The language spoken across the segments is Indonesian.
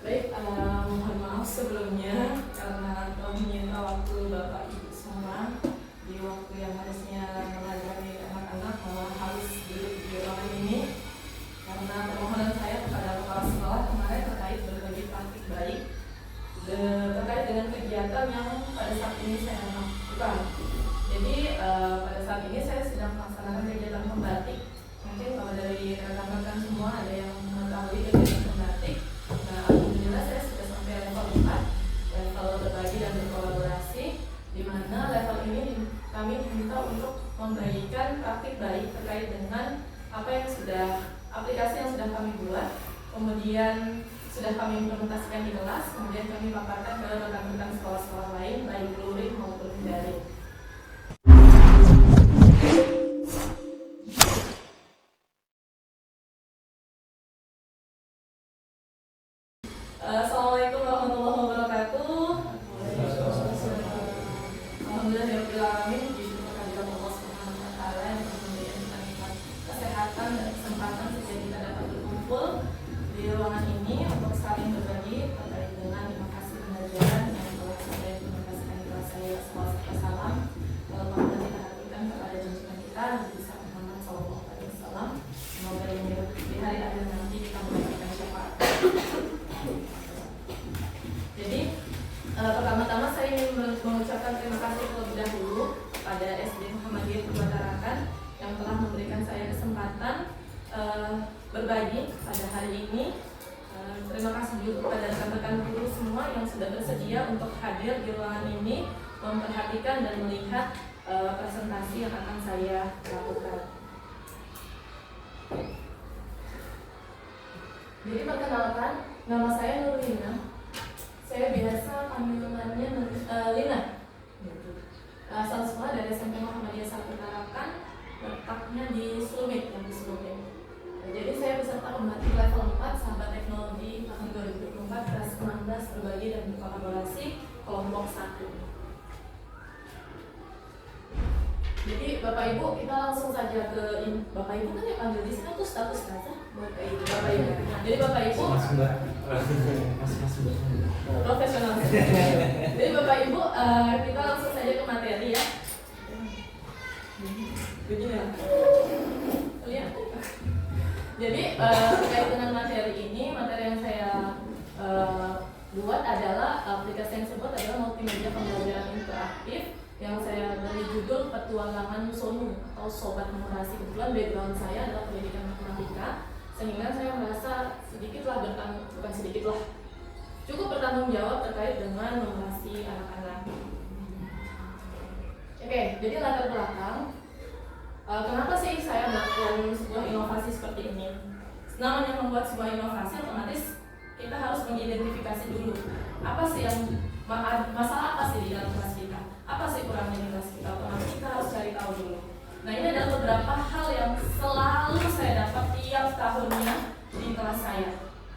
Baik, mohon maaf sebelumnya karena telah menyita waktu Bapak Ibu semua di waktu yang harusnya mengajari anak-anak malah harus duduk di ruangan ini karena permohonan saya kepada kepala sekolah kemarin terkait berbagi praktik baik terkait dengan kegiatan yang pada saat ini saya lakukan. Jadi pada saat ini saya sedang melaksanakan kegiatan pembatik. Mungkin kalau dari rekan-rekan semua ada yang mengetahui kegiatan pembatik. Nah, alhamdulillah saya sudah sampai level 4, level berbagi dan berkolaborasi, di mana level ini kami minta untuk membagikan praktik baik terkait dengan apa yang aplikasi yang sudah kami buat, kemudian sudah kami implementasikan di kelas, kemudian kami paparkan ke rekan-rekan sekolah-sekolah lain, baik luring maupun daring. Assalamualaikum warahmatullahi wabarakatuh. Alhamdulillahirrahmanirrahim. Puji syukur kehadirat Allah Subhanahu wa taala yang memberikan kita nikmat kesehatan dan kesempatan sehingga kita dapat berkumpul di ruangan ini untuk saling berbagi terkait dengan inovasi pembelajaran yang telah saya implementasikan di kelas saya. Salam Allahumma kita hatikan kepada junjungan kita Nabi Muhammad SAW. Semoga di hari akhir nanti kita mendapatkan syafaat. Jadi pertama-tama saya ingin mengucapkan terima kasih terlebih dahulu kepada SD Muhammadiyah Tuba Tarakan yang telah memberikan saya kesempatan berbagi pada hari ini. Terima kasih juga kepada rekan-rekan guru semua yang sudah bersedia untuk hadir di ruangan ini, memperhatikan dan melihat presentasi yang akan saya lakukan. Jadi perkenalkan, nama saya Nurlina. Saya biasa panggilannya Lina. Asal sekolah dari SMP Muhammadiyah 1 Tarakan, letaknya di Slumit, yang di Slumit. Jadi saya peserta pembatik level 4 Sahabat Teknologi tahun 2024 kelas 16 berbagi dan berkolaborasi kelompok 1. Jadi Bapak Ibu, kita langsung saja ke Bapak Ibu kan yang panggil di sini tuh status saja Bapak Ibu. Jadi Bapak Ibu profesional. Jadi Bapak Ibu, kita langsung saja ke materi ya. Begini ya. Lihat. Jadi terkait dengan materi ini, materi yang saya buat adalah aplikasi yang disebut adalah multimedia pembelajaran interaktif yang saya beri judul Petualangan Sonu atau Sobat Numerasi. Kebetulan background saya adalah pendidikan matematika, sehingga saya merasa cukup bertanggung jawab terkait dengan numerasi anak-anak. Oke, jadi latar belakang. Kenapa sih saya melakukan sebuah inovasi seperti ini? Namanya membuat sebuah inovasi, otomatis kita harus mengidentifikasi dulu apa sih yang masalah apa sih di dalam kelas kita, apa sih kurangnya di kelas kita. Otomatis kita harus cari tahu dulu. Nah, ini adalah beberapa hal yang selalu saya dapat tiap tahunnya di kelas saya.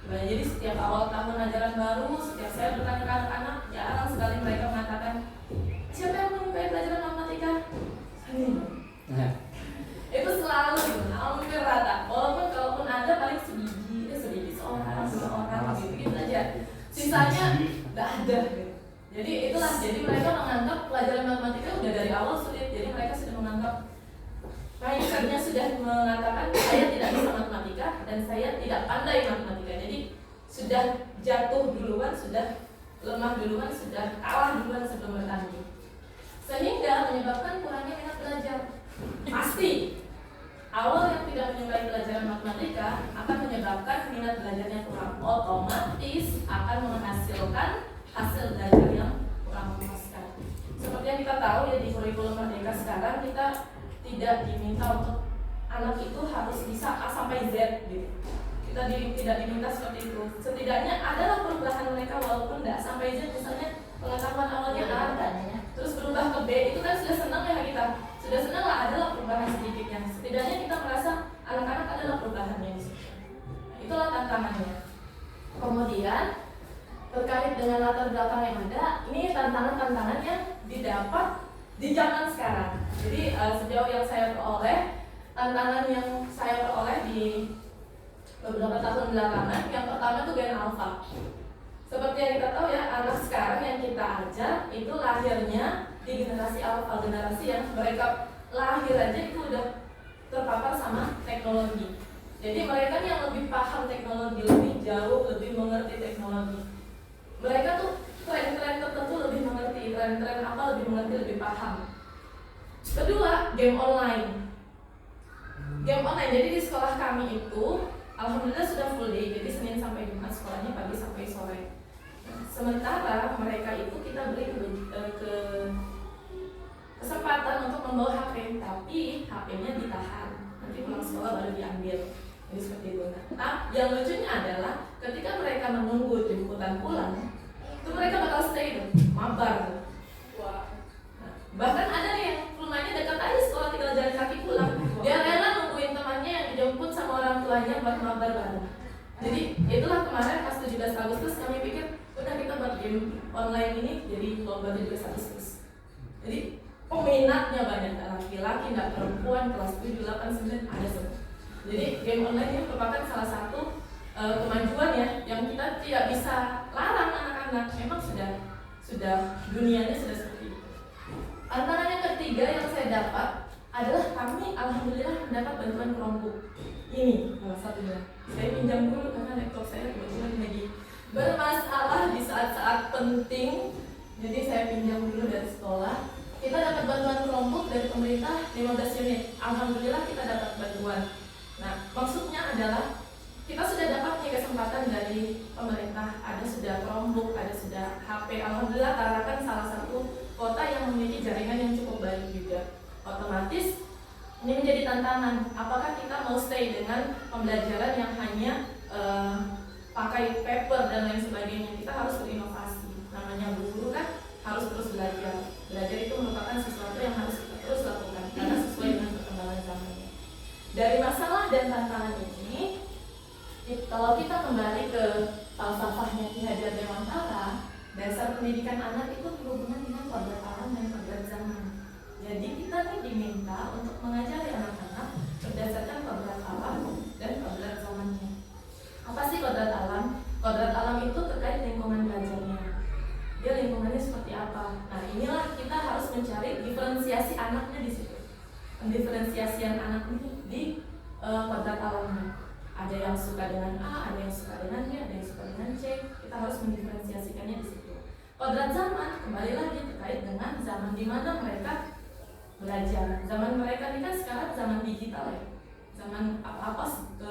Nah, jadi setiap awal tahun ajaran baru, setiap saya bertanya ke anak-anak, jarang sekali mereka mengatakan, siapa yang menyukai pelajaran matematika? Itu selalu hampir rata. Walaupun kalaupun ada paling sedikit seorang gitu aja. Sisanya nggak ada. Jadi itulah. Jadi mereka menganggap pelajaran matematika udah dari awal sulit. Jadi mereka sudah menganggap kayaknya sudah mengatakan saya tidak bisa matematika dan saya tidak pandai matematika. Jadi sudah jatuh duluan, sudah lemah duluan, sudah kalah duluan sebelum bertanding. Sehingga menyebabkan kurangnya minat belajar. Pasti awal yang tidak menyukai pelajaran matematika akan menyebabkan minat belajarnya kurang, otomatis akan menghasilkan hasil belajar yang kurang memuaskan. Seperti yang kita tahu ya, di kurikulum Merdeka sekarang kita tidak diminta untuk anak itu harus bisa A sampai Z gitu. Kita tidak diminta seperti itu. Setidaknya adalah perubahan mereka walaupun tidak sampai Z, misalnya pengetahuan awalnya A, terus berubah ke B, itu kan sudah senang ya kita. Sudah senang lah, adalah perubahan sedikitnya. Setidaknya kita merasa anak-anak adalah perubahannya di situ. Itulah tantangannya. Kemudian terkait dengan latar belakang yang ada, ini tantangan-tantangan yang didapat di zaman sekarang. Jadi sejauh yang saya peroleh, tantangan yang saya peroleh di beberapa tahun belakangan, yang pertama itu gen alpha. Seperti yang kita tahu ya, anak sekarang yang kita ajar itu lahirnya di generasi alpha, generasi yang mereka lahir aja itu udah terpapar sama teknologi. Jadi mereka yang lebih paham teknologi, lebih jauh, lebih mengerti teknologi. Mereka tuh tren-tren tertentu lebih mengerti, tren-tren apa lebih mengerti, lebih paham. Kedua, game online. Game online, jadi di sekolah kami itu alhamdulillah sudah full day, jadi Senin sampai Jumat sekolahnya pagi sampai sore. Sementara mereka itu kita beri kesempatan untuk membawa HP, tapi HP-nya ditahan, nanti pulang sekolah baru diambil. Jadi seperti itu. Nah, yang lucunya adalah ketika mereka menunggu jemputan pulang, itu mereka bakal stay mabar. Wah. Nah, bahkan ada nih yang rumahnya dekat aja sekolah, tinggal jalan kaki pulang. Dia rela nungguin temannya yang dijemput sama orang tuanya buat mabar bareng. Jadi itulah kemarin pas 17 Agustus kami pikir udah kita buat game online ini jadi lomba 17 Agustus. Jadi peminatnya banyak, laki-laki, enggak perempuan, kelas 7, 8, 9 ada semua. Jadi game online ini merupakan salah satu kemajuan ya yang kita tidak bisa larang anak-anak. Memang sudah dunianya sudah seperti itu. Tantangan yang ketiga yang saya dapat adalah kami alhamdulillah mendapat bantuan Chromebook. Ini salah satunya. Saya pinjam dulu karena laptop saya kebetulan lagi bermasalah di saat-saat penting. Jadi saya pinjam dulu dari sekolah. Kita dapat bantuan Chromebook dari pemerintah 15 unit. Alhamdulillah kita dapat bantuan. Nah, maksudnya adalah kita sudah dapat nih kesempatan dari pemerintah. Ada sudah Chromebook, ada sudah HP. Alhamdulillah Tarakan salah satu kota yang memiliki jaringan yang cukup baik juga. Otomatis ini menjadi tantangan. Apakah kita mau stay dengan pembelajaran yang hanya pakai paper dan lain sebagainya? Kita harus berinovasi. Namanya guru kan harus terus belajar. Belajar itu merupakan sesuatu yang harus kita terus lakukan karena sesuai dengan perkembangan zamannya. Dari masalah dan tantangan ini, kalau kita kembali ke falsafahnya Ki Hajar Dewantara, dasar pendidikan anak itu berhubungan dengan kodrat alam dan kodrat zaman. Jadi kita nih diminta untuk mengajari anak-anak berdasarkan kodrat alam dan kodrat zamannya. Apa sih kodrat alam? Kodrat alam itu terkait lingkungan belajarnya. Dia lingkungannya seperti apa? Nah, inilah kita harus mencari diferensiasi anaknya di situ. Pendiferensiasian anak ini di kodrat alamnya. Ada yang suka dengan A, ada yang suka dengan B, ada yang suka dengan C. Kita harus mendiferensiasikannya di situ. Kodrat zaman kembali lagi terkait dengan zaman di mana mereka belajar. Zaman mereka ini kan sekarang zaman digital ya. Zaman apa-apa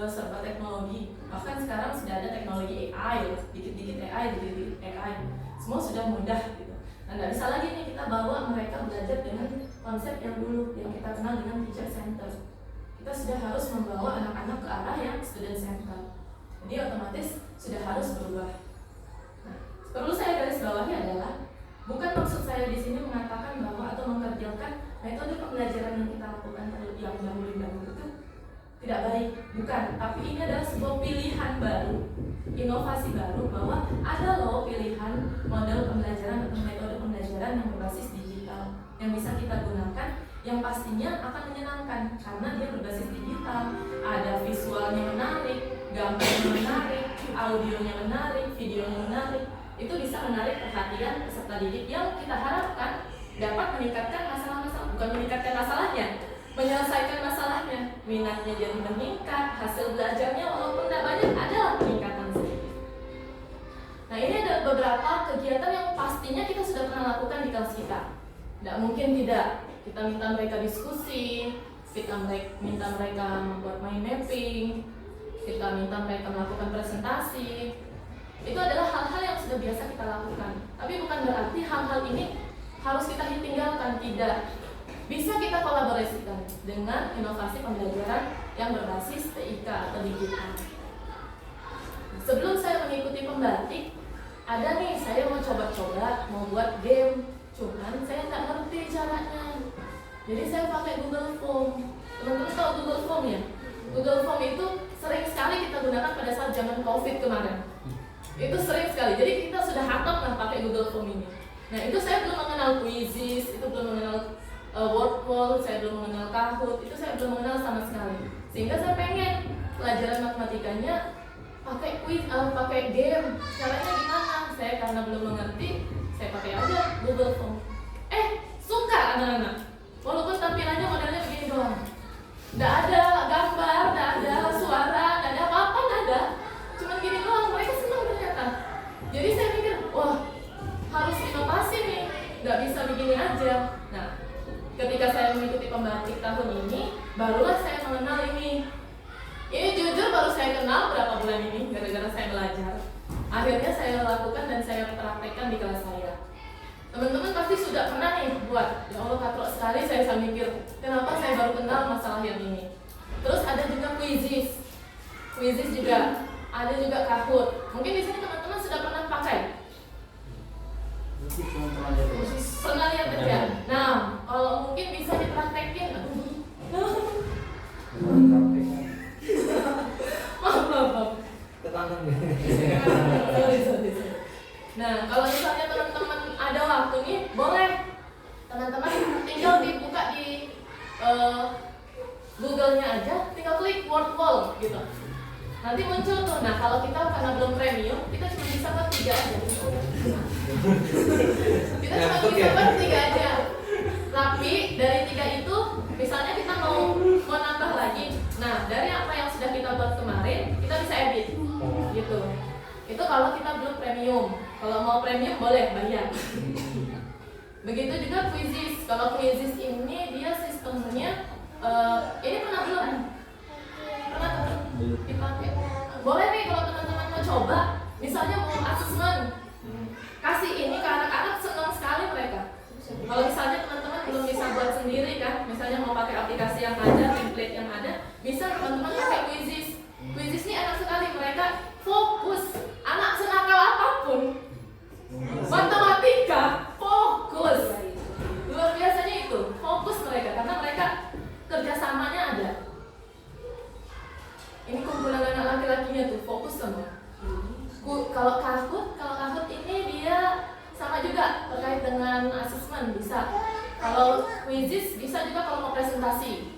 serba teknologi. Bahkan sekarang sudah ada teknologi AI, dikit-dikit AI, dikit-dikit AI. Semua sudah mudah gitu. Dan tidak bisa lagi nih kita bawa mereka belajar dengan konsep yang dulu yang kita kenal dengan teacher center. Kita sudah harus membawa anak-anak ke arah yang student center. Jadi otomatis sudah harus berubah. Nah, perlu saya garis bawahi adalah bukan maksud saya di sini mengatakan bahwa atau mengerjakan metode pembelajaran yang kita lakukan yang dahulu itu tidak baik, bukan. Tapi ini adalah sebuah pilihan baru, inovasi baru bahwa ada loh pilihan model pembelajaran atau metode pembelajaran yang berbasis digital yang bisa kita gunakan, yang pastinya akan menyenangkan karena dia berbasis digital. Ada visualnya menarik, gambarnya menarik, audionya menarik, videonya menarik. Itu bisa menarik perhatian peserta didik yang kita harapkan dapat meningkatkan masalah-masalah, bukan meningkatkan masalahnya, menyelesaikan masalahnya. Minatnya jadi meningkat, hasil belajarnya walaupun tidak banyak adalah peningkatan sedikit. Nah, ini ada beberapa kegiatan yang pastinya kita sudah pernah lakukan di kelas kita. Tidak mungkin tidak. Kita minta mereka diskusi, kita minta mereka membuat mind mapping, kita minta mereka melakukan presentasi. Itu adalah hal-hal yang sudah biasa kita lakukan. Tapi bukan berarti hal-hal ini harus kita tinggalkan, tidak. Bisa kita kolaborasikan dengan inovasi pembelajaran yang berbasis TIK atau digital. Sebelum saya mengikuti pembatik, ada nih saya mau coba-coba mau buat game, cuman saya nggak ngerti caranya. Jadi saya pakai Google Form. Teman-teman tahu Google Form ya? Google Form itu sering sekali kita gunakan pada saat zaman COVID kemarin. Itu sering sekali. Jadi kita sudah hafal lah pakai Google Form ini. Nah, itu saya belum mengenal Quizzes, itu belum mengenal Wordwall, saya belum mengenal Kahoot, itu saya belum mengenal sama sekali. Sehingga saya pengen pelajaran matematikanya pakai quiz, pakai game. Caranya gimana? Saya karena belum mengerti, saya pakai aja Google Form. Suka anak-anak, walaupun tampilannya modelnya begini doang, nggak ada gambar, nggak ada suara, nggak ada apa-apa, nggak ada, cuma gini doang. Mereka senang ternyata. Jadi saya mikir, wah harus inovasi nih, nggak bisa begini aja. Nah, ketika saya mengikuti pembatik tahun ini, barulah saya mengenal ini. Ini jujur baru saya kenal berapa bulan ini, gara-gara saya belajar. Akhirnya saya lakukan dan saya praktekkan di kelas saya. Teman-teman pasti sudah pernah nih buat. Ya Allah, katrok sekali saya mikir, kenapa saya baru kenal masalah yang ini. Terus ada juga Quizizz. Quizizz juga. Ada juga Kahoot. Mungkin di sini teman-teman sudah pernah pakai. Pernah lihat aja. Nah, kalau mungkin bisa dipraktekin. Maaf. Nah, kalau misalnya teman-teman ada waktu nih, boleh teman-teman tinggal dibuka di Google-nya aja, tinggal klik word wall gitu. Nanti muncul tuh. Nah, kalau kita karena belum premium, kita cuma bisa buat 3 aja. Kita cuma bisa buat 3 aja. Tapi dari 3 itu, misalnya kita mau nambah lagi. Nah, dari apa yang sudah kita buat kemarin, kita bisa edit gitu. Itu kalau kita belum premium. Kalau mau premium boleh bayar. Begitu juga Quizizz. Kalau Quizizz ini dia sistemnya ini pernah belum? Pernah dipakai? Boleh nih kalau teman-teman mau coba. Misalnya mau asesmen, kasih ini ke anak-anak, senang sekali mereka. Kalau misalnya teman-teman belum bisa buat sendiri kan, misalnya mau pakai aplikasi yang ada, template yang ada, bisa teman-teman pakai Quizizz. Quizizz ini enak sekali, mereka fokus. Anak senakal apapun, matematika fokus. Luar biasanya itu, fokus mereka karena mereka kerjasamanya ada. Ini kumpulan anak laki-lakinya tuh fokus semua. Kalau Kahoot ini dia sama juga terkait dengan asesmen bisa. Kalau Quizizz bisa juga kalau mau presentasi.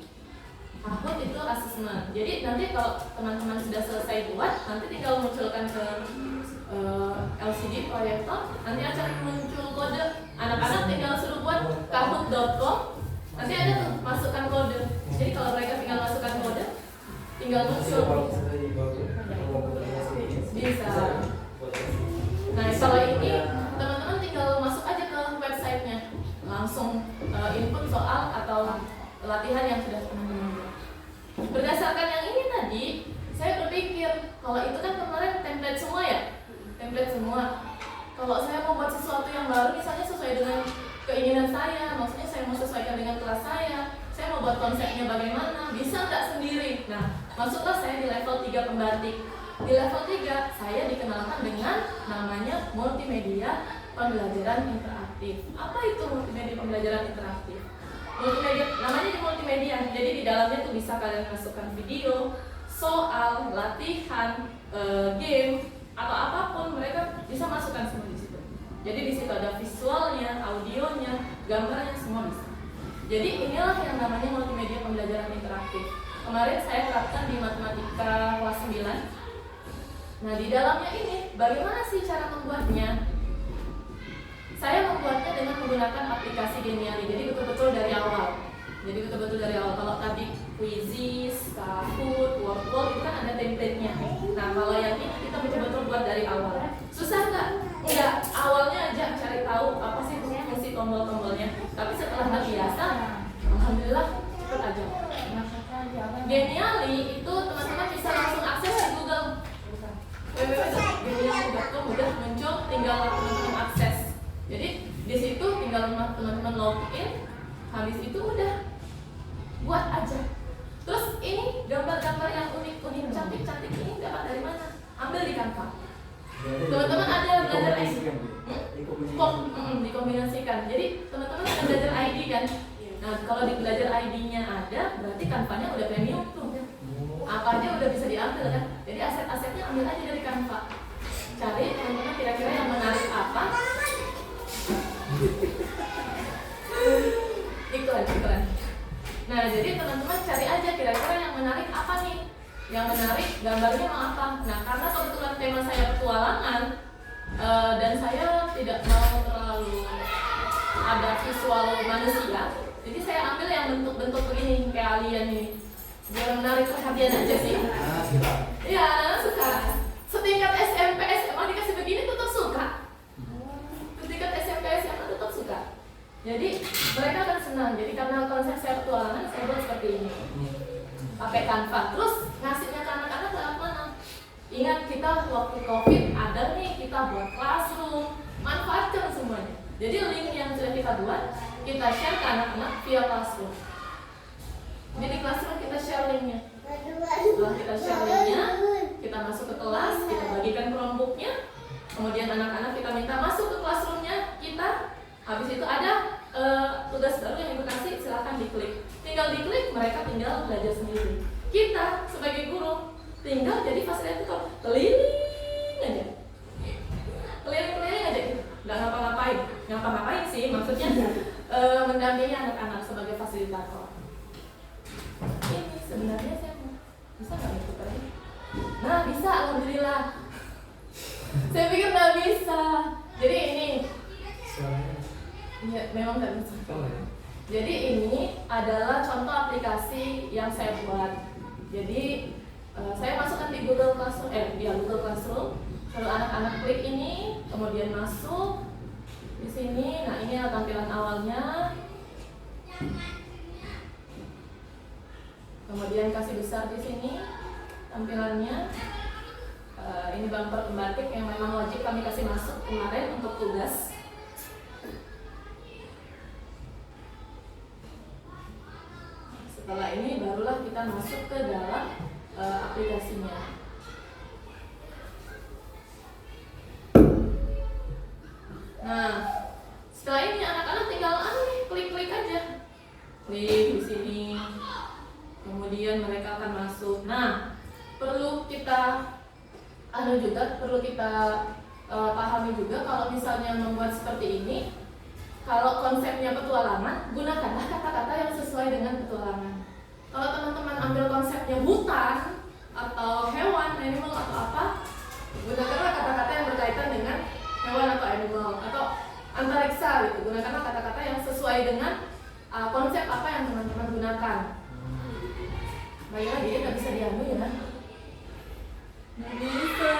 Kahoot itu asesmen. Jadi nanti kalau teman-teman sudah selesai buat, nanti tinggal munculkan ke LCD proyektor. Nanti akan muncul kode. Anak-anak tinggal suruh buat kahoot.com. Nanti ada tuh masukkan kode. Jadi kalau mereka tinggal masukkan kode, tinggal muncul. Bisa. Nah, kalau ini teman-teman tinggal masuk aja ke websitenya, langsung input soal atau latihan yang sudah teman-teman buat. Berdasarkan yang ini tadi, saya berpikir kalau itu kan kemarin template semua ya, template semua. Kalau saya mau buat sesuatu yang baru, misalnya sesuai dengan keinginan saya, maksudnya saya mau sesuaikan dengan kelas saya mau buat konsepnya bagaimana, bisa nggak sendiri. Nah, masuklah saya di level 3 pembatik. Di level 3, saya dikenalkan dengan namanya multimedia pembelajaran interaktif. Apa itu multimedia pembelajaran interaktif? Multimedia, namanya di multimedia, jadi di dalamnya tuh bisa kalian masukkan video, soal, latihan, game, atau apapun, mereka bisa masukkan semua di situ. Jadi di situ ada visualnya, audionya, gambarnya, semua bisa. Jadi inilah yang namanya multimedia pembelajaran interaktif. Kemarin saya terapkan di matematika kelas 9. Nah, di dalamnya ini, bagaimana sih cara membuatnya? Saya membuatnya dengan menggunakan aplikasi Geniali. Jadi betul-betul dari awal. Kalau tadi Quizizz, Kahoot, Wordwall itu kan ada template-nya. Nah, kalau yang ini kita betul-betul buat dari awal. Susah nggak? Enggak. Awalnya aja cari tahu apa sih fungsi tombol-tombolnya. Tapi setelah terbiasa, alhamdulillah cepet aja. Geniali itu teman-teman bisa langsung akses di Google. www.geniali.com udah muncul, tinggal teman-teman akses. Jadi di situ tinggal teman-teman login, habis itu udah buat aja. Terus ini gambar-gambar yang unik-unik, cantik-cantik ini dapat dari mana? Ambil di Canva. Teman-teman ada belajar ID, dikombinasikan. Jadi teman-teman ada belajar ID kan? Nah, kalau di belajar ID-nya ada, berarti Canva-nya udah premium tuh. Apa aja udah bisa diambil kan? Jadi aset-asetnya ambil aja dari Canva. Cari teman-teman kira-kira yang menarik apa? Iklan. Nah, jadi teman-teman cari aja kira-kira yang menarik apa nih? Yang menarik gambarnya mau apa? Nah, karena kebetulan tema saya petualangan dan saya tidak mau terlalu ada visual manusia, jadi saya ambil yang bentuk-bentuk begini kayak alien ini, biar menarik perhatian aja sih. Iya, anak-anak suka. Setingkat SMP, SMA dikasih begini tetap suka. Setingkat SMP, SMA tetap suka. Jadi mereka akan senang. Jadi karena konsep saya petualangan, saya buat seperti ini. Pakai Canva. Terus ngasihnya ke anak-anak lewat mana? Ingat kita waktu COVID ada nih, kita buat classroom, manfaatkan semuanya. Jadi link yang sudah kita buat, kita share ke anak-anak via classroom. Jadi classroom kita share linknya. Setelah kita share linknya, kita masuk ke kelas, kita bagikan Chromebooknya. Kemudian anak-anak kita minta masuk ke classroomnya kita. Habis itu ada tugas baru yang ibu kasih, silahkan diklik. Tinggal diklik, mereka tinggal belajar sendiri. Kita sebagai guru tinggal jadi fasilitator, keliling aja, keliling aja, nggak ngapa-ngapain sih, maksudnya mendampingi anak-anak sebagai fasilitator. Ini sebenarnya saya bisa nggak ikut tadi? Nah bisa, alhamdulillah. Saya pikir nggak bisa. Jadi ini, ya, memang nggak bisa. Jadi ini adalah contoh aplikasi yang saya buat. Jadi saya masukkan di Google Classroom, Google Classroom. Lalu anak-anak klik ini, kemudian masuk di sini. Nah ini adalah tampilan awalnya. Kemudian kasih besar di sini tampilannya. Ini bumper pembatik yang memang wajib kami kasih masuk kemarin untuk tugas. Setelah ini barulah kita masuk ke dalam aplikasinya. Nah, setelah ini anak-anak tinggal klik-klik aja, klik di sini. Kemudian mereka akan masuk. Nah, perlu kita pahami juga kalau misalnya membuat seperti ini, kalau konsepnya petualangan, gunakanlah kata-kata yang sesuai dengan petualangan. Kalau teman-teman ambil konsepnya hutan atau hewan, animal atau apa, gunakanlah kata-kata yang berkaitan dengan hewan atau animal atau antariksa gitu. Gunakanlah kata-kata yang sesuai dengan konsep apa yang teman-teman gunakan. Baiklah, dia nggak bisa diambil ya. Nggak bisa.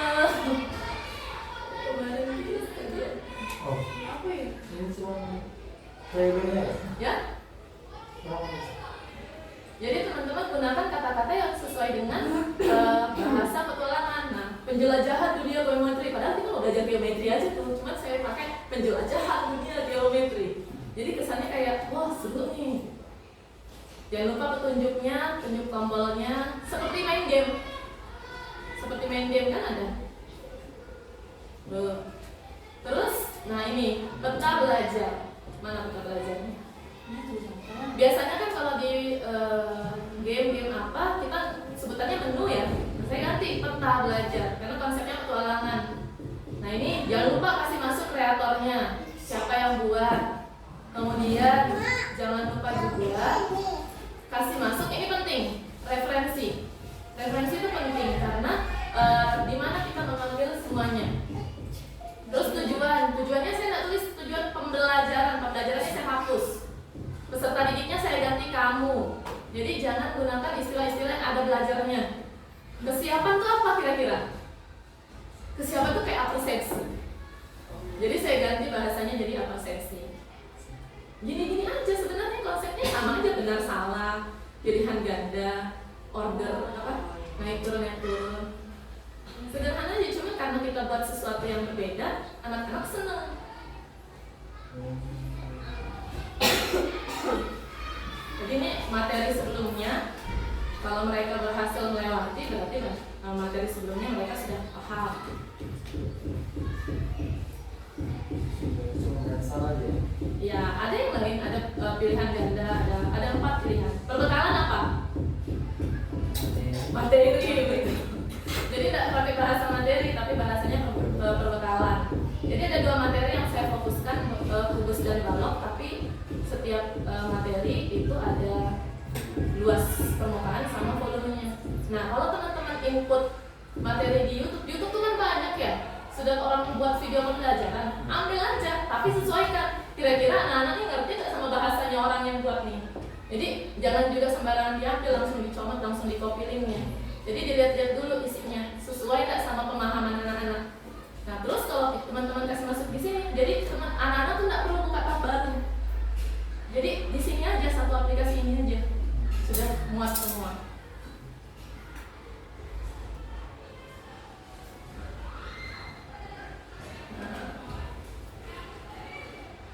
Kemarin bisa dia. Oh. Apa ya? Ini cuma playbacknya. Ya? Jadi teman-teman gunakan kata-kata yang sesuai dengan bahasa petualangan. Nah, penjelajahan dunia geometri. Padahal kita mau belajar geometri aja tuh. Cuma saya pakai penjelajahan dunia geometri. Jadi kesannya kayak, wah seru nih. Jangan lupa petunjuknya, tunjuk tombolnya, seperti main game. Seperti main game kan ada. Terus, nah ini peta belajar. Mana peta belajarnya? Biasanya kan kalau di game-game apa kita sebutannya menu ya. Saya ganti peta belajar karena konsepnya petualangan. Nah ini jangan lupa kasih masuk kreatornya, siapa yang buat. Kemudian jangan lupa juga kasih masuk, ini penting, referensi. Referensi itu penting karena di mana kita mengambil semuanya. Terus tujuannya saya nggak tulis tujuan pembelajarannya saya hapus. Peserta didiknya saya ganti kamu. Jadi jangan gunakan istilah-istilah yang ada belajarnya. Kesiapan itu apa kira-kira? Kesiapan itu kayak apresiasi. Jadi saya ganti bahasanya jadi apresiasi. Gini-gini aja sebenarnya konsepnya sama aja, benar salah, pilihan ganda, order naik turun. Sederhana aja, cuma karena kita buat sesuatu yang berbeda, anak-anak senang. Jadi ini materi sebelumnya, kalau mereka berhasil melewati berarti materi sebelumnya mereka sudah paham. Ya, ada yang lain, ada pilihan ganda, ada 4 pilihan. Perbekalan apa? Materi itu ini. Jadi tidak pakai bahasa materi, tapi bahasanya perbekalan. Jadi ada 2 materi yang saya fokuskan, kubus dan balok, tapi setiap materi itu ada luas permukaan sama volumenya. Nah, kalau teman-teman input materi di YouTube tuh kan banyak ya. sudah orang buat video pembelajaran, ambil aja, tapi sesuaikan. Kira-kira anak-anaknya ngerti nggak sama bahasanya orang yang buat nih? Jadi jangan juga sembarangan diambil, langsung dicomot, langsung di copy linknya. Jadi dilihat-lihat dulu isinya, sesuai nggak sama pemahaman anak-anak. Nah terus kalau teman-teman kasih masuk di sini, jadi anak-anak tuh nggak perlu buka tab baru. Jadi di sini aja satu aplikasi ini aja sudah muat semua.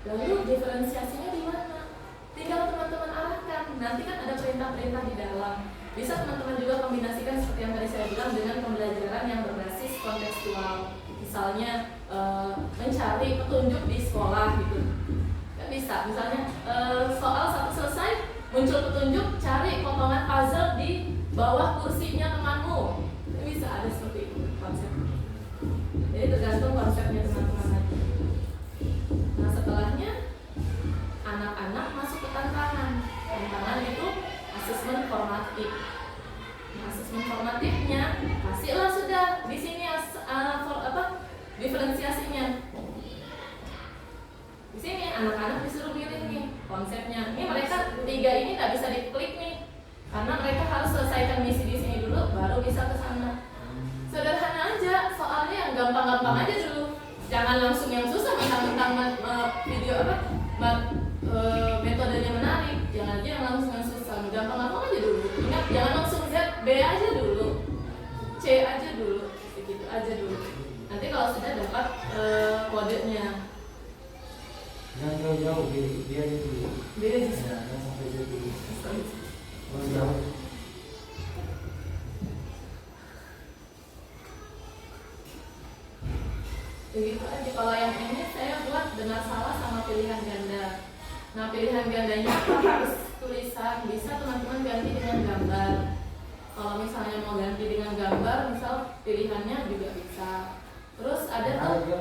Lalu diferensiasinya di mana? Tinggal teman-teman arahkan. Nanti kan ada perintah-perintah di dalam. Bisa teman-teman juga kombinasikan seperti yang tadi saya bilang dengan pembelajaran yang berbasis kontekstual. Misalnya mencari petunjuk di sekolah gitu. Kan bisa. Misalnya soal satu selesai, muncul petunjuk, cari potongan puzzle di bawah kursinya temanmu. Bisa ada seperti itu konsepnya. Jadi tergantung konsepnya teman-teman lagi. Nah setelahnya anak-anak masuk ke tantangan. Tantangan itu asesmen formatif. Nah, asesmen formatifnya kasihlah sudah di sini diferensiasinya. Di sini anak-anak disuruh pilih nih konsepnya. Ini mereka tiga ini nggak bisa diklik nih, karena mereka harus selesaikan misi di sini dulu, baru bisa ke sana. Sederhana aja, soalnya yang gampang-gampang aja dulu. Jangan langsung yang susah mentang-mentang video metodenya menarik. Jangan aja yang langsung yang susah, gampang-gampang aja dulu. Ingat, jangan langsung Z, B aja dulu, C aja dulu, begitu aja dulu. Nanti kalau sudah dapat kodenya, Jangan jauh-jauh, biar itu. biar aja. Jangan sampai jauh. Kalau jauh. Begitu aja. Kalau yang ini saya buat benar salah sama pilihan ganda. Nah pilihan gandanya harus tulisan. Bisa teman-teman ganti dengan gambar. Kalau misalnya mau ganti dengan gambar, misal pilihannya juga bisa. Terus ada tuh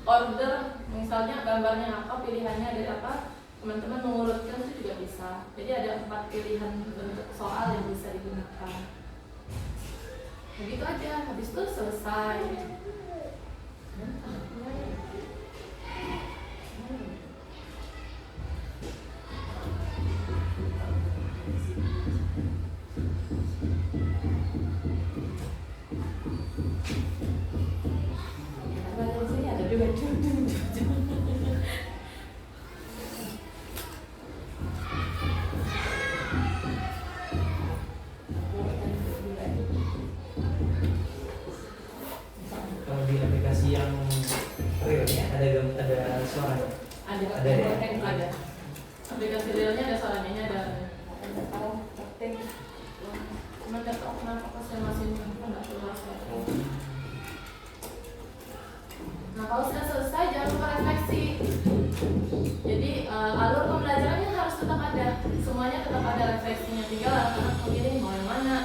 order, misalnya gambarnya apa, pilihannya dari apa, teman-teman mengurutkan itu juga bisa. Jadi ada 4 pilihan bentuk soal yang bisa digunakan. Begitu aja. Habis itu selesai. Kalau di aplikasi yang realnya ada suaranya. Ada. Aplikasi realnya ada suaranya, ada. Cuma nggak tahu kenapa pas saya masih nggak keluar suara. Nah kalau sudah selesai jangan lupa refleksi. Jadi alur pembelajarannya harus tetap ada, semuanya tetap ada refleksinya. Tinggal anak-anak memilih mau yang mana.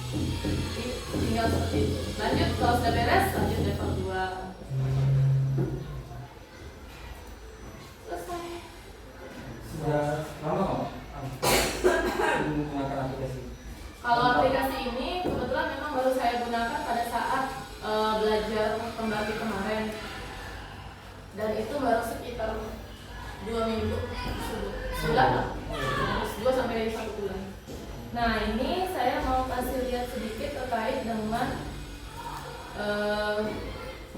Jadi tinggal seperti itu. Lanjut kalau sudah beres, lanjut level 2. Selesai. Sudah lama kok menggunakan aplikasi. Kalau aplikasi ini kebetulan memang baru saya gunakan pada saat belajar pembagi kemarin, dan itu baru sekitar 2 minggu, sebulan lah, 2 sampai 1 bulan. Nah ini saya mau kasih lihat sedikit terkait dengan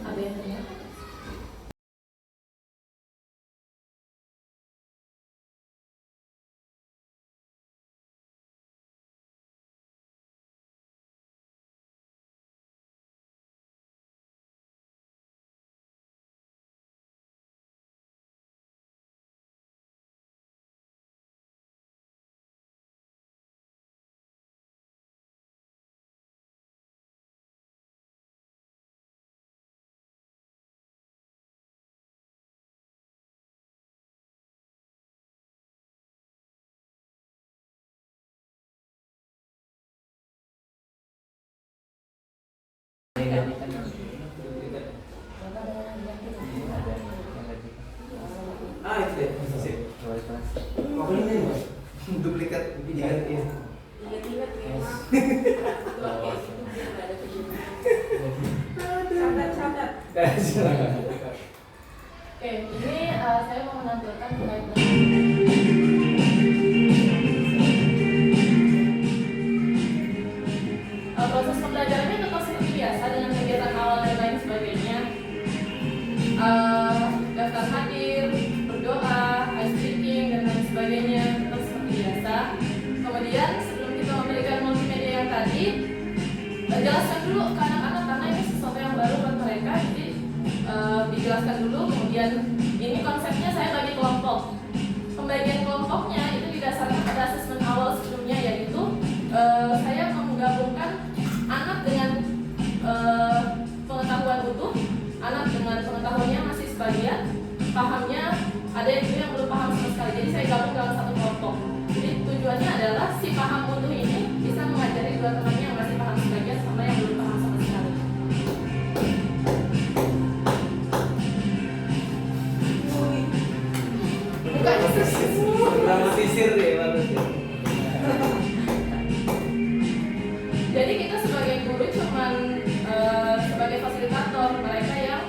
apa yang ternyata. Itu deh, apa ini? Duplikat video ini. Catat. Oke, ini saya mau menampilkan terkait dengan proses pembelajarannya tetap seperti biasa dengan kegiatan awal dan lain sebagainya. Daftar hadir, berdoa, ice breaking dan lain sebagainya tetap seperti biasa. Kemudian sebelum kita memberikan multimedia yang tadi, jelaskan dulu ke anak-anak karena ini sesuatu yang baru buat mereka. Jadi dijelaskan dulu. Kemudian ini konsepnya saya bagi kelompok. Pembagian kelompoknya itu didasarkan pada asesmen awal sebelumnya, yaitu saya menggabungkan anak dengan pengetahuan utuh, anak dengan pengetahuannya masih sebagian, pahamnya ada yang juga yang belum paham sama sekali. Jadi saya gabung dalam satu kelompok. Jadi tujuannya adalah si paham utuh ini bisa mengajari dua temannya yang masih paham sebagian sama yang belum paham sama sekali. Bukannya dramatisir deh bagus ya. Jadi kita sebagai guru cuman sebagai fasilitator mereka yang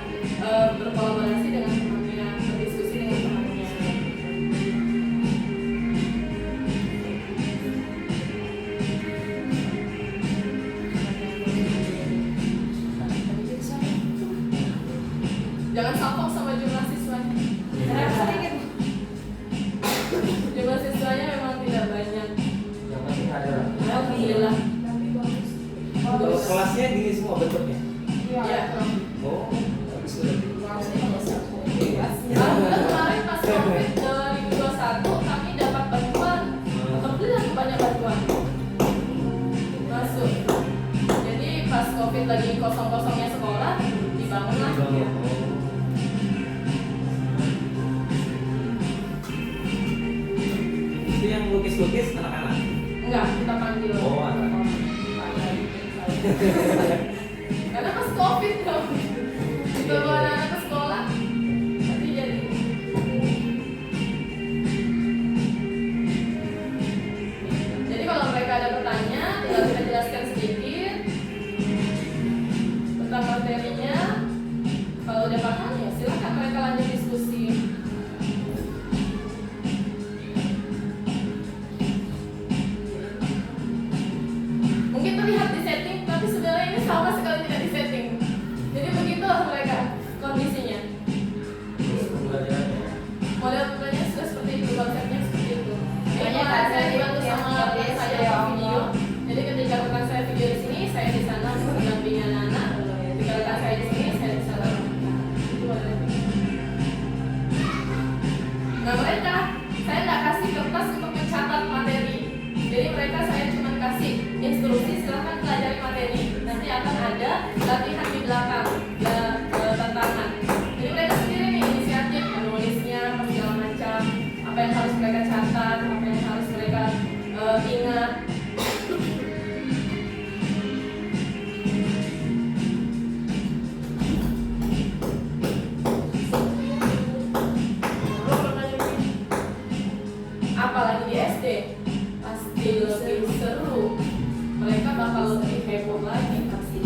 berkolaborasi dengan temannya, berdiskusi dengan temannya. Jangan sombong sama jumlah siswanya. Jumlah siswanya memang tidak banyak. Yang penting ada. Alhamdulillah. Kalau kelasnya gini semua bentuknya. Ya. Oh, bagus sudah. Alhamdulillah kemarin pas COVID 2021 kami dapat bantuan. Alhamdulillah banyak bantuan masuk. Jadi pas COVID lagi kosong-kosongnya sekolah dibangunlah. Itu yang lukis-lukis anak-anak. Enggak, kita panggil. Oh, anak. Karena pas COVID dong. Kita bawa anak ke sekolah. Nanti jadi. Jadi kalau mereka ada pertanyaan, tinggal kita jelaskan sedikit tentang materinya. Kalau udah paham ya silakan mereka lanjut diskusi. Mungkin terlihat di setting, tapi sebenarnya ini sama sekali tidak di setting. Jadi begitulah mereka kondisinya. Model pembelajarannya sudah seperti itu, konsepnya seperti itu. Ini saya dibantu sama rekan saya video. Jadi ketika rekan saya video di sini, saya di sana mendampingi anak-anak. Ketika rekan saya di sini, saya di sana. Itu modelnya. Nah mereka, saya nggak kasih kertas untuk mencatat materi. Jadi mereka saya cuma kasih instruksi silahkan pelajari materi. Nanti akan ada latihan di belakang, tantangan. Jadi mereka sendiri nih inisiatif menulisnya, segala macam. Apa yang harus mereka catat, apa yang harus mereka ingat. Apalagi di SD pasti lebih seru, mereka bakal lebih heboh lagi pasti.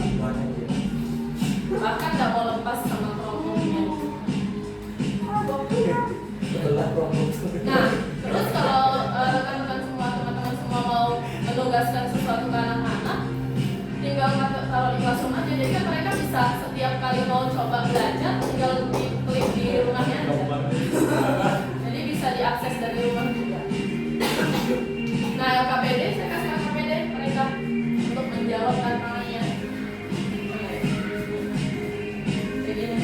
Bahkan nggak mau lepas sama kelompoknya. Nah terus kalau rekan-rekan semua, teman-teman semua mau menugaskan sesuatu ke anak-anak, tinggal taruh di classroom aja. Jadi kan mereka bisa setiap kali mau coba belajar tinggal klik di rumahnya aja. Jadi bisa diakses dari rumah juga. Nah LKPD, saya kasih LKPD mereka untuk menjawab tantangannya. Kayak gini.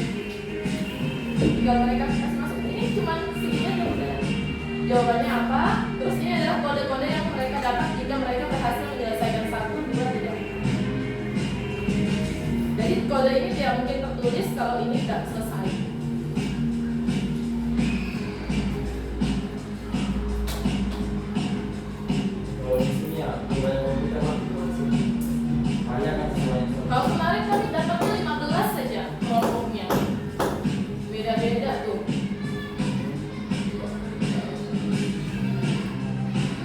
Tinggal mereka kasih masuk. Ini cuma segini aja udah. Jawabannya apa? Terus ini adalah kode-kode yang mereka dapat jika mereka berhasil menyelesaikan 1, 2, 3. Jadi kode ini tidak mungkin tertulis kalau ini tidak selesai. Kalau kemarin kami dapatnya 15 saja kelompoknya. Beda-beda tuh.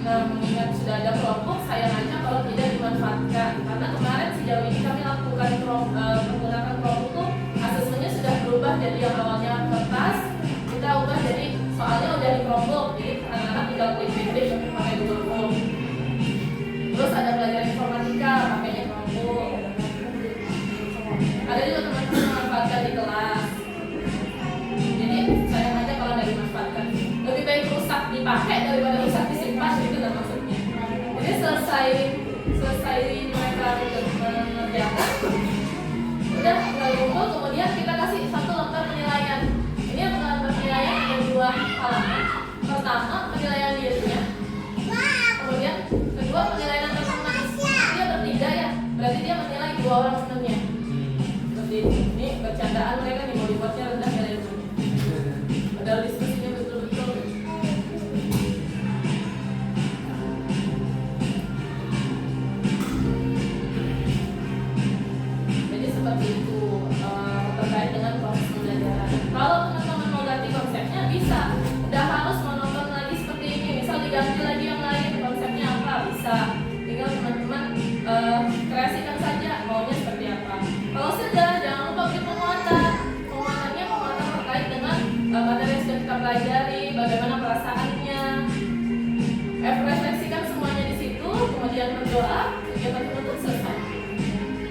Nah, mengingat sudah ada kelompok, sayangnya kalau tidak dimanfaatkan. Karena kemarin sejauh ini kami lakukan menggunakan kelompok tuh asesmennya sudah berubah daripada rusak disimpan gitu kan maksudnya. Jadi selesai mereka mengerjakan, udah ngumpul, kemudian kita kasih satu lembar penilaian. Ini lembar penilaian ada 2 halaman. Pertama penilaian dirinya, kemudian kedua penilaian teman-teman. Dia bertiga ya, berarti dia menilai 2 orang temannya. Seperti ini bercandaan mereka nih, mau dibuatnya rendah nilai temannya. Padahal diskusinya betul-betul. Jadi seperti itu terkait dengan proses pembelajaran. Kalau teman-teman mau ganti konsepnya bisa, udah harus monoton lagi seperti ini. Misal diganti lagi yang lain, konsepnya apa bisa. Tinggal teman-teman kreasikan saja maunya seperti apa. Kalau sudah, jangan lupa beri penguatan. Penguatannya penguatan terkait dengan materi yang sudah kita pelajari, bagaimana perasaannya. Refleksikan semuanya di situ, kemudian berdoa, kegiatan tersebut selesai.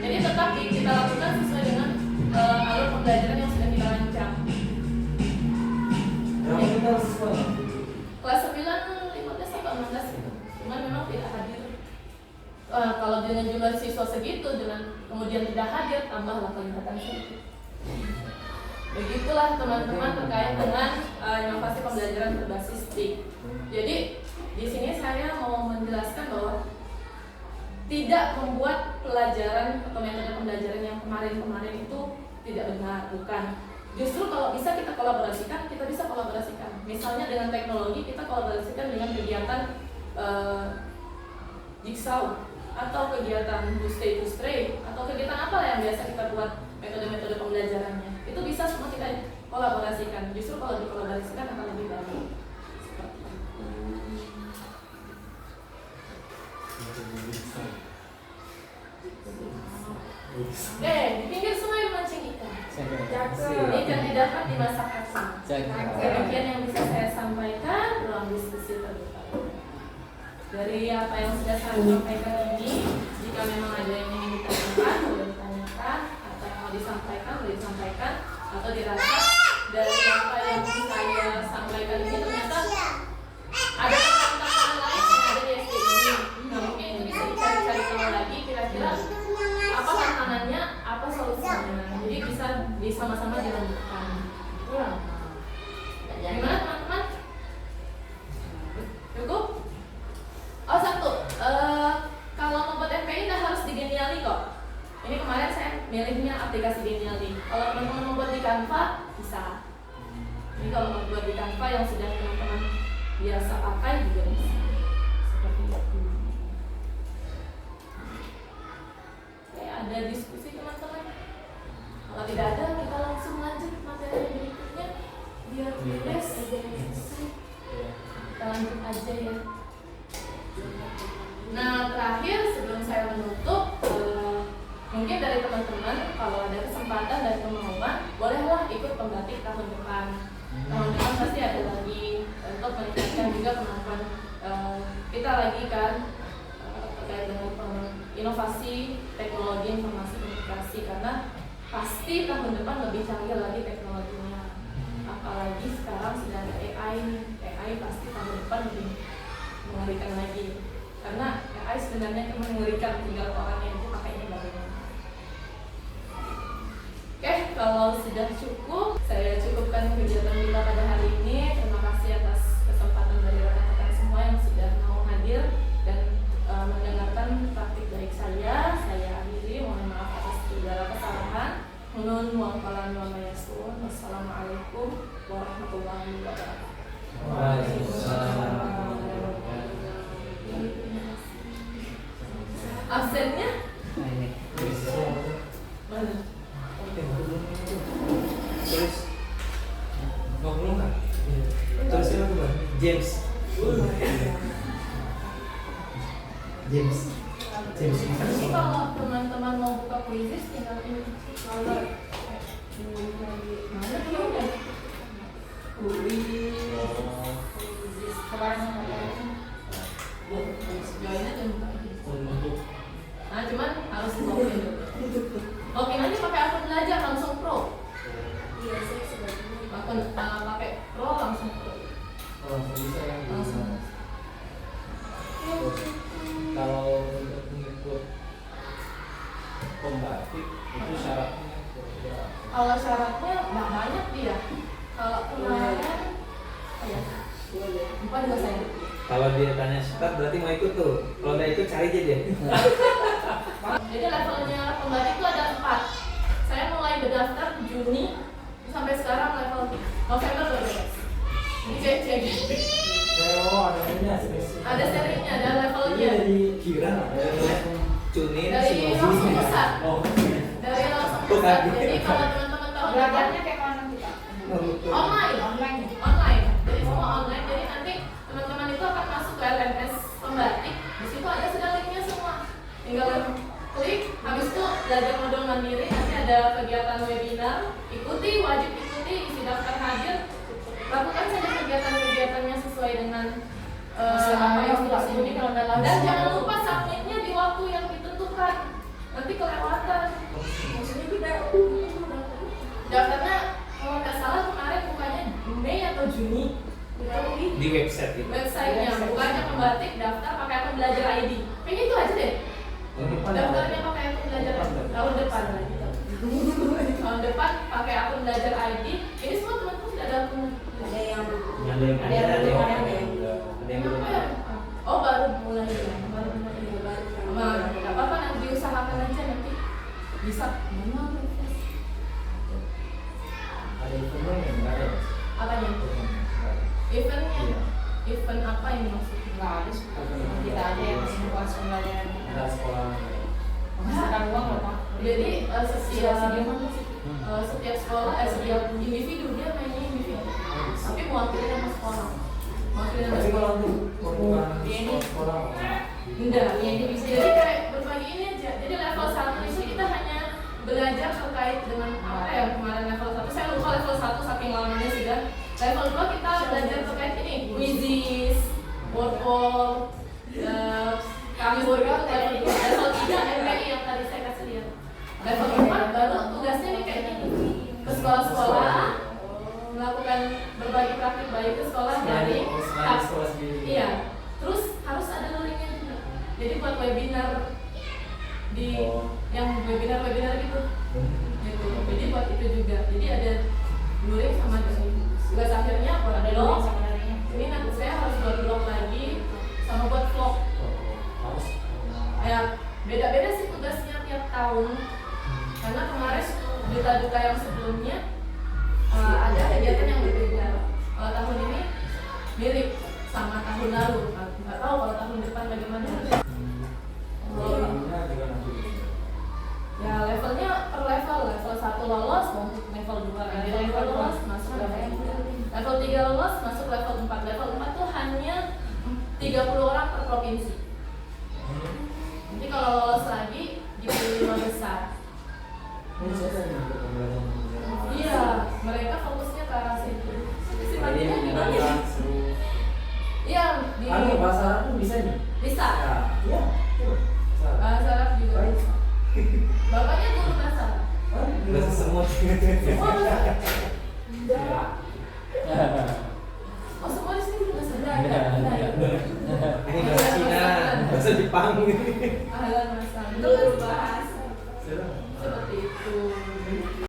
Jadi tetap kita lakukan sesuai dengan alur pembelajaran yang sudah kita rancang. Kelas 9, 15 atau 16 gitu. Cuman memang tidak hadir. Kalau dengan jumlah siswa segitu, dengan kemudian tidak hadir, tambahlah kelihatan sedikit. Begitulah teman-teman terkait dengan inovasi pembelajaran berbasis TIK. Jadi di sini saya mau menjelaskan bahwa tidak membuat pelajaran atau metode pembelajaran yang kemarin-kemarin itu tidak benar, bukan. Justru kalau bisa kita kolaborasikan, kita bisa kolaborasikan. Misalnya dengan teknologi, kita kolaborasikan dengan kegiatan jigsaw atau kegiatan stay to stray atau kegiatan apa yang biasa kita buat metode-metode pembelajarannya. Itu bisa semua kita kolaborasikan. Justru kalau dikolaborasikan akan lebih baik. Di pinggir sungai memancing ikan. Ini jangan dapat dimasak asam. Demikian yang bisa saya sampaikan dalam diskusi terbuka. Dari apa yang sudah saya sampaikan ini, jika memang ada yang ingin ditanyakan, boleh ditanyakan, atau yang mau disampaikan, boleh disampaikan, atau dirasa dari apa yang saya sampaikan ini ternyata ada tantangan lain yang ada di SD ini. Nah, mungkin itu bisa dicari-cari tahu lagi kira-kira apa tantangannya, apa solusinya. Jadi bisa sama-sama dilanjutkan. Gimana teman-teman? Cukup? Oh, satu. Kalau membuat MPI nggak harus di Geniali kok. Ini kemarin saya milihnya aplikasi Geniali. Kalau teman-teman membuat di Canva, bisa. Ini kalau membuat di Canva yang sudah teman-teman biasa pakai juga bisa. Seperti itu. Oke, ada diskusi teman-teman? Kalau tidak ada, kita langsung lanjut materi berikutnya. Biar beres aja selesai. Kita lanjut aja ya. Nah, terakhir sebelum saya menutup, mungkin dari teman-teman kalau ada kesempatan dan kemauan, bolehlah ikut pembatik tahun depan. Tahun depan pasti ada lagi untuk meningkatkan juga kemampuan kita lagi kan terkait dengan inovasi teknologi informasi komunikasi, karena pasti tahun depan lebih canggih lagi teknologinya. Apalagi sekarang sudah ada AI pasti tahun depan lebih mengerikan lagi. Karena AI sebenarnya cuma mengerikan, tinggal orangnya itu pakainya bagaimana. Oke, kalau sudah cukup, saya cukupkan kegiatan kita pada hari ini. Terima kasih atas kesempatan dari rekan-rekan semua yang sudah mau hadir dan mendengarkan praktik baik saya. Saya akhiri, mohon maaf atas segala kesalahan. Nun wa qalan wa mayasun. Wassalamualaikum warahmatullahi wabarakatuh. Waalaikumsalam. Absennya? Nah, ini. Mana? Terus ngomong kan? Terus siapa tuh, Bang? James. Jadi kalau teman-teman mau buka kuisis tinggal ini color. Mana tuh ya? Kuisis kemarin join aja buka. Nah, cuman harus login dulu. Login aja pakai akun belajar langsung pro. Iya, saya sudah akun pakai pro langsung pro. Kalau bisa yang Langsung. Apa juga saya. Kalau dia tanya start berarti mau ikut tuh. Kalau udah ikut cari aja dia. Jadi levelnya pembatik itu ada 4. Saya mulai berdaftar Juni sampai sekarang level November baru beres. Ini kayak gitu. Oh, ada ini Ada serinya, ada levelnya. dari kira Cunin Dari langsung pusat. Oh, Dari langsung pusat. Jadi kalau teman-teman tahu Belajarnya kayak mana kita? online. Online ya? Online. Jadi semua online. Jadi nanti teman-teman itu akan masuk ke LMS pembatik. Di situ ada sudah linknya semua. Tinggal klik. Habis itu belajar modul mandiri. Nanti ada kegiatan webinar. Ikuti, wajib ikuti. Isi daftar hadir. Lakukan saja kegiatan-kegiatannya sesuai dengan apa yang sudah ini kalau nggak lalu. Dan jangan lupa submitnya di waktu yang ditentukan. Nanti kelewatan. Maksudnya juga daftarnya kalau nggak salah kemarin bukannya Mei atau Juni. di website gitu. Websitenya bukannya pembatik daftar pakai akun belajar ID. Kayaknya itu aja deh. Daftarnya pakai akun belajar ID. Tahun depan lagi. Tahun depan pakai akun belajar ID. Ini semua teman-teman sudah ada akun. Ada yang Ada yang ada yang belum, ada yang ada yang belum. Kenapa ya? Oh baru mulai ya. Baru mulai ya. Nggak apa-apa nanti diusahakan aja nanti bisa. ada eventnya nggak ada. Apanya? Eventnya. Event apa ini maksudnya? nggak ada sih. Tidak ada yang buat pembelajaran. Ada sekolah. Menghasilkan uang loh Pak. Jadi setiap sekolah, setiap individu dia mainnya individu. Tapi mewakili nama sekolah. Mewakili nama Tapi sekolah. kalau untuk bukan Ini sekolah. enggak, ya ini bisa. Jadi kayak berbagi ini aja. Jadi level 1 itu kita hanya belajar terkait dengan apa ya kemarin level 1. Saya lupa level 1 saking lamanya sudah. Level 2 kita belajar terkait ini quizzes, word wall, kami level 2, level 3 MPI yang tadi saya kasih lihat. Level 4 baru tugasnya nih kayak gini. Ke sekolah-sekolah melakukan berbagi praktik baik ke sekolah dari Selain sekolah sendiri. iya. Terus harus ada linknya juga. Jadi buat webinar di yang webinar gitu. Gitu. Jadi buat itu juga. Jadi ada luring sama dari tugas akhirnya buat Ada blog. uang sama darinya. Ini nanti saya harus buat blog lagi sama buat vlog. Harus. Ya beda-beda sih tugasnya tiap tahun. Karena kemarin duta-duta yang sebelumnya ada kegiatan yang berbeda. Kalau tahun ini mirip sama tahun lalu. Nggak tahu kalau tahun depan bagaimana. Levelnya juga nanti. Ya levelnya per level 1 lolos, level 2 level lolos masuk level 3. Level 3 lolos masuk level 4. Level 4 tuh hanya 30 orang per provinsi. Nanti kalau lolos lagi dipilih 5 besar. Ini saya yang untuk pembelajaran. Iya, mereka fokusnya ke arah situ. Jadi Sifatnya gimana? menyenangkan, seru. Iya, di Anu bahasa Arab pun bisa nih. bisa. Ya, iya. Bisa. Bahasa Arab juga bisa. Bapaknya guru bahasa Arab. Bahasa semut. Oh, bisa. Enggak. Oh, semua di sini guru bahasa Arab. Iya, Ini bahasa Cina, bahasa Jepang. Ahlan bahasa. Itu kan bahasa. Seru. Seperti itu.